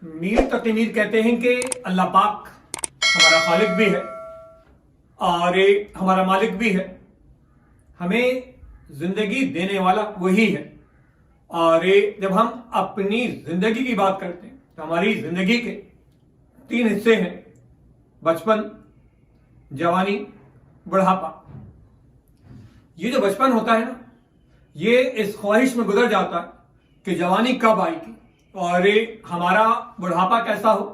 मीर तक मीर कहते हैं कि अल्लाह पाक हमारा खालिक भी है और हमारा मालिक भी है। हमें जिंदगी देने वाला वही है। और जब हम अपनी जिंदगी की बात करते हैं तो हमारी जिंदगी के 3 हिस्से हैं: बचपन, जवानी, बुढ़ापा। ये जो बचपन होता है ना, ये इस ख्वाहिश में गुजर जाता है कि जवानी कब आएगी और हमारा बुढ़ापा कैसा हो।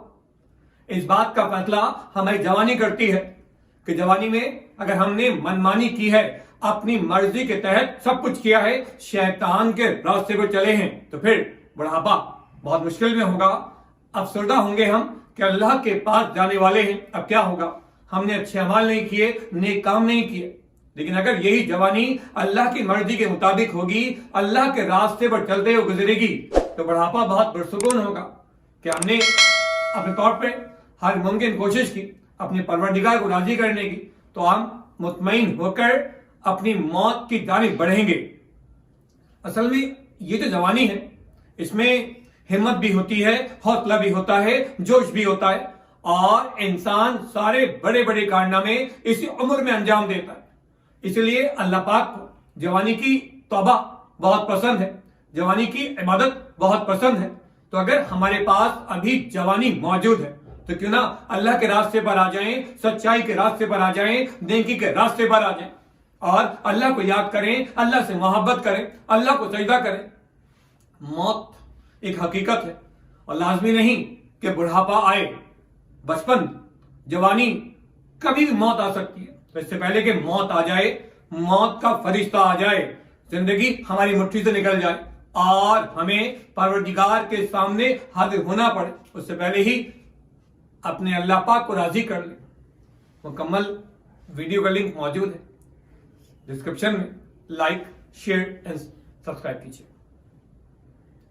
इस बात का फैसला हमारी जवानी करती है कि जवानी में अगर हमने मनमानी की है, अपनी मर्जी के तहत सब कुछ किया है, शैतान के रास्ते पर चले हैं, तो फिर बुढ़ापा बहुत मुश्किल में होगा। अफसरदा होंगे हम कि अल्लाह के पास जाने वाले हैं। अब क्या होगा, हमने अच्छे अमाल नहीं किए, नेक काम नहीं किए। लेकिन अगर यही जवानी अल्लाह की मर्जी के मुताबिक होगी, अल्लाह के रास्ते पर चलते हुए गुजरेगी, तो बुढ़ापा बहुत पुरसुकून होगा कि हमने अपने तौर पे हर मुमकिन कोशिश की अपने परवरदिगार को राजी करने की, तो हम मुतमईन होकर अपनी मौत की जानिब बढ़ेंगे। असल में ये जो जवानी है, इसमें हिम्मत भी होती है, हौसला भी होता है, जोश भी होता है और इंसान सारे बड़े बड़े कारनामे इसी उम्र में अंजाम देता है। इसलिए अल्लाह पाक को जवानी की तौबा बहुत पसंद है, जवानी की इबादत बहुत पसंद है। तो अगर हमारे पास अभी जवानी मौजूद है तो क्यों ना अल्लाह के रास्ते पर आ जाएं, सच्चाई के रास्ते पर आ जाएं, नेकी के रास्ते पर आ जाएं और अल्लाह को याद करें, अल्लाह से मोहब्बत करें, अल्लाह को सजदा करें। मौत एक हकीकत है और लाजमी नहीं कि बुढ़ापा आए। बचपन, जवानी, कभी भी मौत आ सकती है। तो इससे पहले कि मौत आ जाए, मौत का फरिश्ता आ जाए, जिंदगी हमारी मुट्ठी से निकल जाए और हमें परवरदिगार के सामने हाजिर होना पड़े, उससे पहले ही अपने अल्लाह पाक को राजी कर ले। मुकम्मल वीडियो का लिंक मौजूद है डिस्क्रिप्शन में। लाइक, शेयर एंड सब्सक्राइब कीजिए।